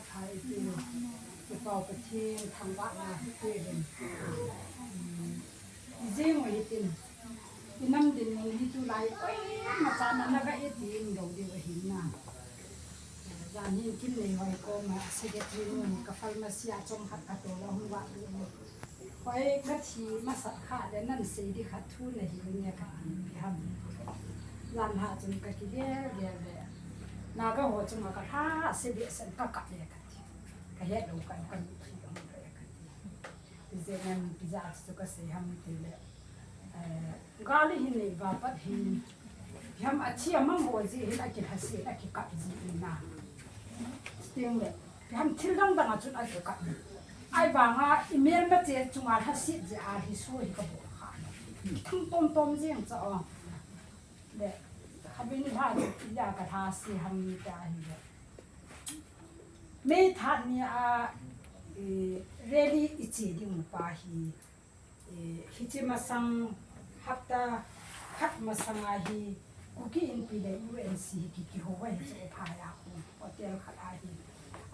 ไทยที่จะเป่าประเทศทางวัดนาที่เป็นเจ้าหอยตินที่น้ำดินที่จุฬามาจานนั้นก็เอ็ดดินเราเดียวหินน่ะจานนี้กินเลยหอยก็มาเสด็จที่นู่นกับไฟมาเสียจมขัดกระโดดแล้วหัวดูหอยกระชีมาสักขาดแล้วนั่นสีที่ขัดทุนในหินเนี่ยกันพี่ฮัมร้านหาจนกระกิเดียเลยนาก็หัวจงกระท่าเสียเส้นก็กัดเลยกันก็เฮ็ดดูกันที่ตรงนี้เลยกันที่เจ้านั้นพิจารณาก็เสียฮัมตีเลยกาลีหินนี่ว่าปัดหินฮัมอาชีพมั่งหัวจีหินอากิฮัสเซียอากิกัดจีน่ะสติงเลยฮัมทิลดังดังจุดอากิกัดไอ้บางอ่ะอีเมลมาเจอจุงอาฮัสเซียจีอาฮิสวยก็บอกขาดทั้งต้มเจียงจะอ๋อเด็กขบินท่าจุดยากระทาสีฮัมมีใจเลยไม่ทันเนี่ยเรลี่อิจิดิมุปาฮีฮิจิมาสังฮัตตาฮัตมาสังอาฮีคุกกี้อินปีเดยูเอ็นซีกิโฮไว้จะพายาคูโฮเทลขัดอาฮี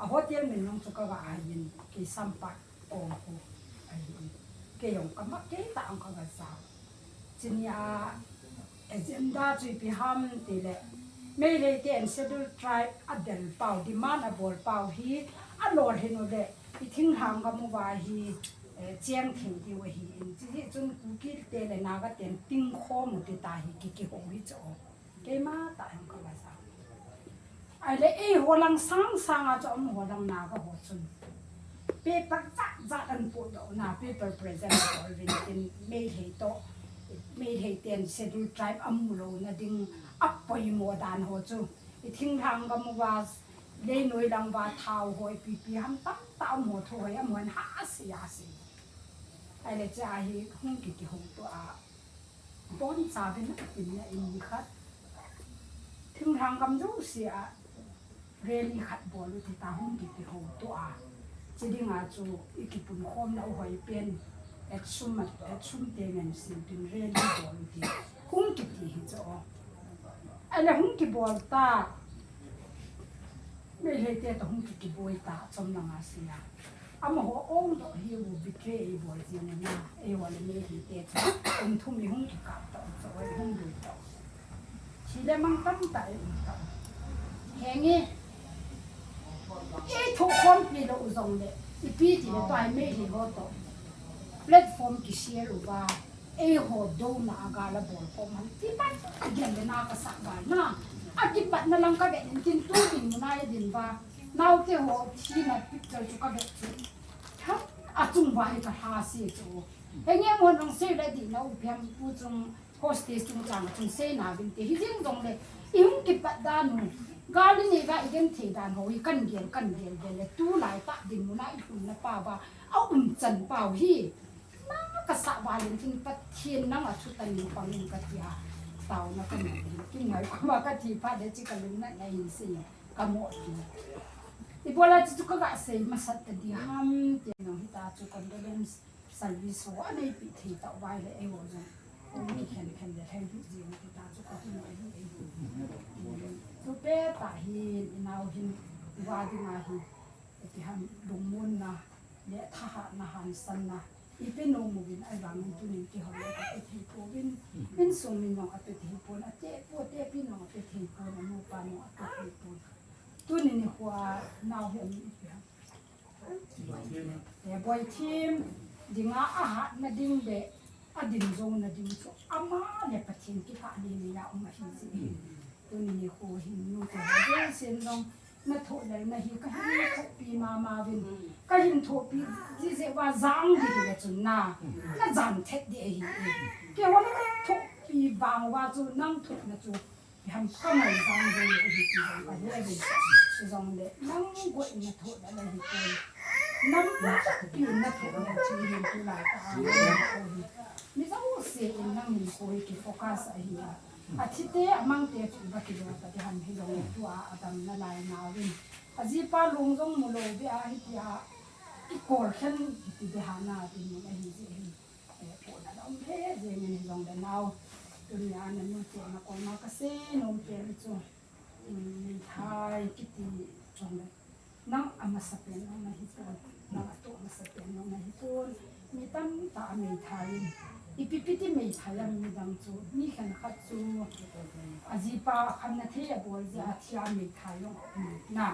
โฮเทลมันน้องสุกว่าอาฮีกิสัมปักโกคูอาฮีเกี่ยงกับมักเกี่ยต่างกันสาวจีนี่เอเจนดาจุยพิฮัมตีเล่ไม่เลยเกณฑ์เซดูทรายอัดเดลเป่าดิมานอับบอลเป่าฮีอัดโหลดเห็นเลยที่ทิ้งทางกับมัวฮีเจียงทิ้งที่ว่าฮีที่จนกูคิดเตะเลยนาก็เต็มติ้งข้อมุดตาฮีกิหงวิจโอเกี่ยมาตายของเขาว่าซะไอ้เล่หัวลังสังอาจจะอมหัวลังนาก็หัวซุนเปเปอร์จัดอันปวดนาเปเปอร์เพรสเซนต์บอลวินเป็นไม่เหตุโตไม่เหตุเต็มเซดูทรายอัมโลนะดิ้งอัปปอยโมดานหัวจูทิ้งทางกับมัวเล่นหน่วยดังว่าเท้าหอยปีฮัมตั้งตามหัวถอยเหมือนหาสิไอ้เล็กจะไอ้หุ่นกี่หุ่นตัวป้อนซาเป็นนักบินเนี่ยอินคัดทิ้งทางกับรู้เสียเรลี่ขัดบอลที่ตาหุ่นกี่หุ่นตัวจะดิ้งอาจูอีกปุ่นคอมแล้วหอยเป็นเอ็ดซุ่มเตเงินสิถึงเรลี่บอลที่หุ่นกี่หิจอไอ้เรื่องหุ่นกี่บอลตาไม่เลยเตะตัวหุ่นกี่บอลตาจำนองอาเซียอามาหัวองค์ตัวเฮียบุบิเคย์บอลเจียนน่ะวันนี้ไม่เลยเตะทุ่มมีหุ่นกี่กัดตัวจะไว้หุ่นดูตัวทีเดียวมันตั้งใจตัวแค่นี้ทุกคนปีละอุจงเลยอีปีที่เราตัวไม่เลยหัวตัวแพลตฟอร์มกี่เชียร์หรือว่าหัวดูน่ากาลบอลของมันที่บ้านเกี่ยงเลยน่ากระสับบ้านน่ะอากิบัดนั่นลังก็เด็ดกินตู้ดินมันได้ดินว่าน่าเที่ยวที่นั่นพิจารณาก็เด็ดทั้งอาจุงไว้กับหาเสียจูเฮ้ยเนี่ยมันต้องเสียได้ดิน่าอุปยผู้จงโฮสเตสจงจังจงเสียนาบินเตะที่จริงตรงเลยอิ่มกิบัดด้านนู้นกาลินี่ก็อีกอย่างที่ด้านหัวกันเดียนเลยตู้ไหลตะดินมันได้หุ่นนะป่าวว่าเอาจันป่าวที่กระสับวาเลนทิ้งปัดเทียนนั่งชุดตันนี้ฟังนึงกะทิอาเต่านะก็ไม่ดีกินหน่อยก็ว่ากะทิพัดเดี๋ยวจิกันลุงนั่นไงสิกะหมดดีอีพอเราจุกกะเสียมาสัตย์ดีห้ามเดี๋ยวน้องฮิตาจุกันเดินสันวิโสอันนี้ปิดที่ต่อไว้เลยหัวจังโอ้ยแข็งเดี๋ยวแทงทุกสิ่งฮิตาจุกันที่ไหนทุกเป้ตาหินนาวหินวาดินาหิที่ห้ามลงมุนนะเนี่ยทหารนะหันสันนะอีเป็นโนมูวินไอ้บางตุนินที่เขาเรียกว่าที่โพวินเป็นส่งมินน้องอัตติโพนเจ๊ปวดเจ๊พี่น้องอัตติโพนมูปาน้องอัตติโพนตุนินหัวนาวเห็นแต่บ่อยทีมดิ่งอาหารนาดิ่งเบะอดินจงนาดิ่งจงอามาเนี่ยปัจจินที่ผ่านดีนี่ยาวมาหินสิตุนินหัวหินนู่นแต่เรื่องเส้นลงมาโถเลยมาหินก็ให้ทุกปีมาวินก็หินทุกปีที่เรียกว่าจังดีเลยจุนน่ะน่าจังเท็ดดีหินเกี่ยวว่าทุกปีบางว่าจุนั่งทุกนะจุทำข้าวมันจังดีหินที่จังไปเลยเป็นจังเลยนั่งกวดมาโถอะไรหินนั่งปีมาโถนะจุหินที่ไหนก็ไม่ต้องเสียนั่งหินโคยกี่โฟกัสไอ้เหี้ยอาทิตย์เดียมังเตะจุดบักกิโลแต่ที่หันให้ลงตัวอาดัมนั่นลายนาวินอาจีป้าลุงจงมุโลบิอาฮิตยาอีกอลเข็นที่เดหานาดินมันไอ้ที่ปวดแล้วเพ่เจมันลงเดนเอาตัวนี้อันนั้นมันเจ็บนักมากก็เซ่นมเปรี้ยวจุไทยกิตติจงเลย nang amasapen nang nahipon nang ato amasapen nang nahipon mi tam ta mi thain ipipiti mi thayam mi dang chu ni khan khat chu ajipa khan na the bol ja thia mi thayong na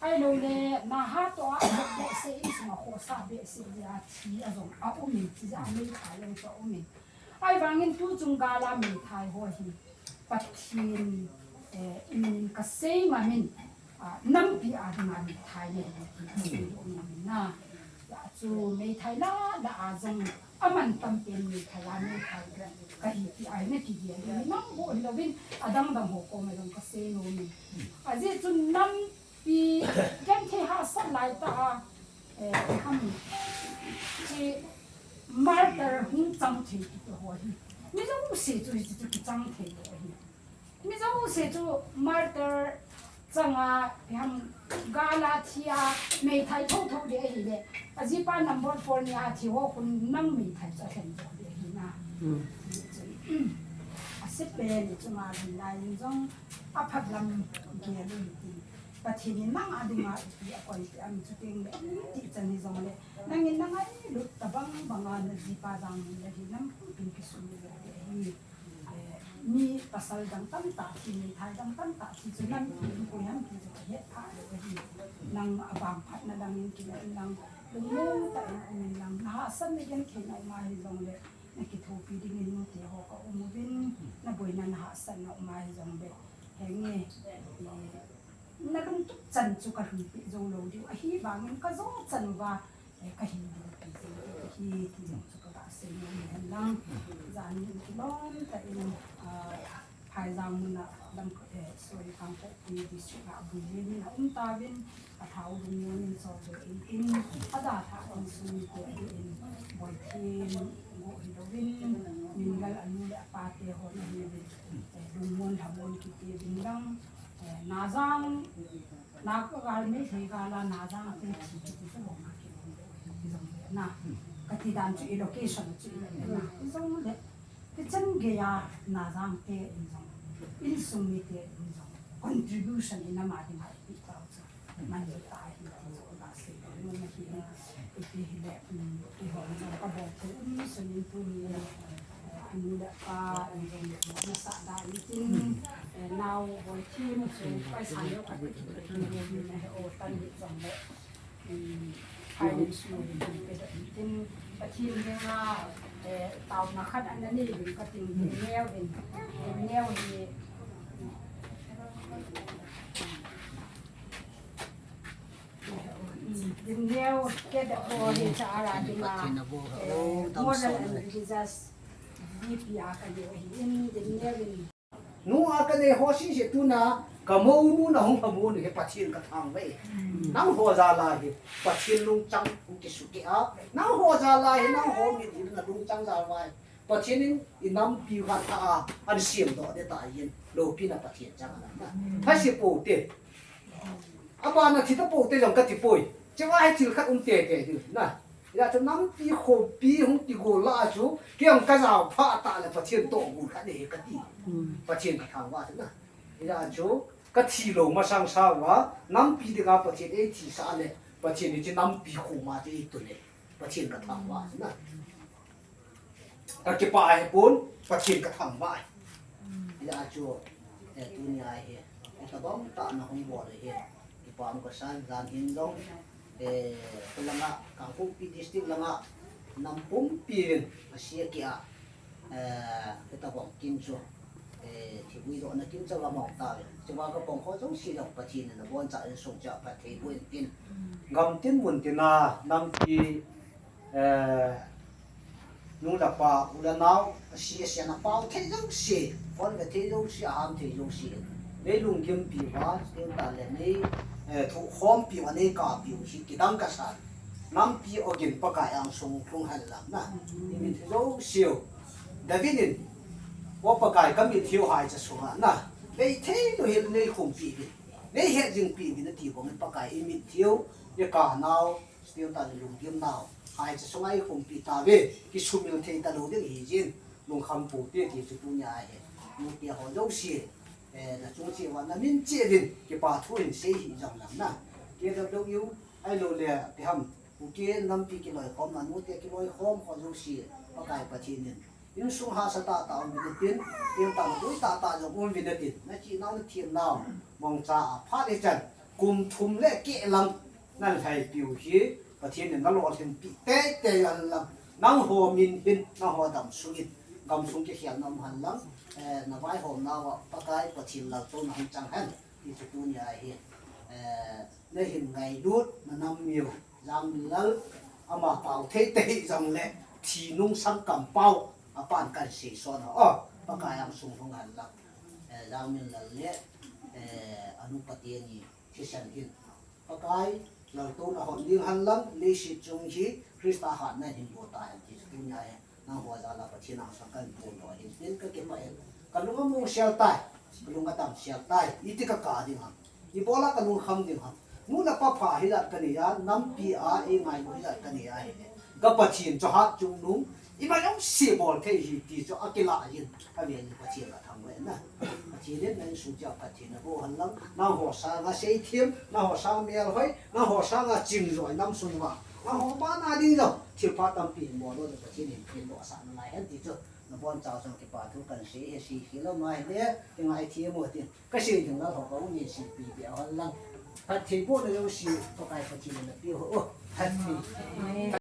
ai lo le na ha to a be se is ma kho sa be se ja thi a zong a umi chi ja mi thayong to umi ai wangin tu chung gala mi thai ho hi pathin in ka sei ma min nam pi a ma mi thai le na ya chu mi thai la da a zong aman tam pen mi thai la mi thai ka hi pi ai ne ki dia ni nam ho lo bin adang dang ho ko me long ka sei no mi a je chu nam pi ken the ha sa lai ta ham chi martyr hung chang the ki to ho hi mi zo se chu ki chang the ho hi mi zo se chu martyr changa ham gala thia me thai tho tho de hi le ajipa number 4 ni a thi ho kun nang mi thai cha hen jo de hi na a se pe ni chuma lai jong a phat lam ge lu ti pathini nang adinga ti a koi ti am chu teng le ti chani jong le nang in nang ai lu tabang banga na jipa jang le hi nam pin ki su le hi mi pasal dang tam ta ti mi thai dang tam ta ti chu nan ko yan ki chu he tha le hi nang abang phat na dang in ki nang lu mu ta in nang ha san me yan ke nai ma hi jong le na ki tho pi ding in te ho ka uvin na boi na ha san na ma hi jong le he nge na lung tu chan chu ka ri pi zo lo di a hi bangin ka zo chan wa ka hi pi zo hi ti jong chu ka se no ni han lang zan ni ki lom ta in phai jang na lam soi kang ko pi di su ka bu yin na ta vin a thau bu ni so de in ada tha on su ni ko in boi thiên ngo hi do vin min gal anu le pa te ho ni ni du mon ha mon ki te vin lang na giang na ko gal me the ga la na giang te chi ti so lo ma ki na ka ti dan chu location chu na so le ke chen ge ya na giang te in sum mi te in contribution in ma di ma pi ta chu man ni ta hi so la se no ma ki pi hi le ki ho na ka bo te so ni tu ni anu da pa na sa da ni tin now boy team so kai san yo ka ti ni na o tan ni jong le hai ni su ni pe da tin pa team ne na tao na khat an ni bin ka tin neo bin neo ni din neo ke da bo ni cha ara din na more than just DPR ka yo hi in din neo bin nu a ka ne ho sin se tu na ka mo nu na hong ha mo ni he pathin ka thang ve nang ho za la hi pathin lung chang ki su ki a nang ho za la hi nang ho mi ti na lung chang za wai pathin in nam pi kha tha a an siam do de ta yin lo pi na pathin chang na ha si po te a ba na thi ta po te jong ka ti poi che wa hai thil khat te te na ya cho nam pi kho pi hong ti go la chu kyang ka za pha ta le pathin to gu kha ne ka ti pathin ka thang wa na ya chu ka thi lo ma sang sa wa nam pi de ga pathin e thi sa le pathin ni chi nam pi kho ma te tu le pathin ka thang wa na ka ke pa ai pun pathin ka thang wa ya chu e tu ni ai he ta bom ta na hong bo le he ki pa am ka san dan hin dong tulanga kangkung pi district langa nampum pin asia kia kita bong kincho thì bây giờ nó kiếm cho là mỏng ta chứ mà cái bông khó giống xí dọc bát thiên là bọn chạy sông chợ bát thiên buôn tin ngầm tin buôn tin à năm thì nung là pa ula nào xí xí na bao thế giống xí con cái thế giống xí ham thế giống xí mấy lùng kiếm pi hóa tiếng ta là mấy thu khom pi hóa mấy cả pi xí cái đăng cái sao năm pi ở gần bắc cái ang sông không hay lắm na mình thế giống xíu David我不该咁樣跳下就算啦，你睇到係你紅皮嘅，你係正皮嘅地方，你不該一面跳一架鬧，跳到你龍劍鬧，係就算係紅皮打嘅，佢出面睇到路啲意見，龍坎布啲嘅就都嘢嘅，有啲好有時，那總之話那面接人，佢把土人寫起上嚟啦， KWU ai lo le ti ham u ke nam pi ki loi khom na nu te ki loi khom kho zo si pa kai pathin nin in sung ha sa ta ta um bi tin em ta tu ta jo um bi tin na chi na na thiem naw mong cha pha le chan kum thum le ke lang nan thai piu hi pathin nin na lo thin pi te an lam nang ho min hin na ho dam su in gam sung ke hian nam han lang na vai hom na wa pa kai pathin la to na chang han ti chu tu nya hiในหินไงดูดมันนำมิวJangminlalอามาเป่าเทเตจังเล่ทีนุ่งสังกำเป่าอาปานกันสีซ้อนอ๋อปากกายอังสุงของงานละJangminlalเนี่ยอนุปฏิญีที่ฉันเห็นปากกายเราตัวเราหนึ่งหันลังเลสิจงชีคริสต์หันในหินโบตายที่สุดใหญ่นางหัวจาลาปฏินางสังกันปูนหัวหินเป็นก็เก็บมาเองกันลุงมุ่งเสียตายกันลุงก็ตามเสียตายอีติกกาดิงหันอีโบลากันลุงคำดิงหันมูลป้าผาหิจัดกันนี่ยาน้ำปีอาเองไงมูหิจัดกันนี่ยาเห็นก็ปะเทียนจะหัดจุงนุ่งอีมันยังเสียบอลเที่ยตีจะอักลายินถ้าเรียนปะเทียนก็ทำไว้นะปะเทียนเนี่ยสุดยอดปะเทียนนะโบหันลังน้าหัวสางาเสียเทียมน้าหัวสางเมียลอยน้าหัวสางาจิงรอยน้ำสุนว่าน้าหัวบ้านนาดีจ้ะที่พัดตั้งปีหมดเลยปะเทียนเนี่ยเป็นบ่อสารอะไรอันที่จ้ะน้าบอลเจ้าจังที่ป่าทุกกันเสียสีแล้วมาเนี่ยยังไงเทียมหมดที่ก็เสียถึงแล้วเขาก็มีสิปีเดียวหันลังพัดทีพูดเลยว่าสิต้องการพัดทีมันเดียวโอ้พัดที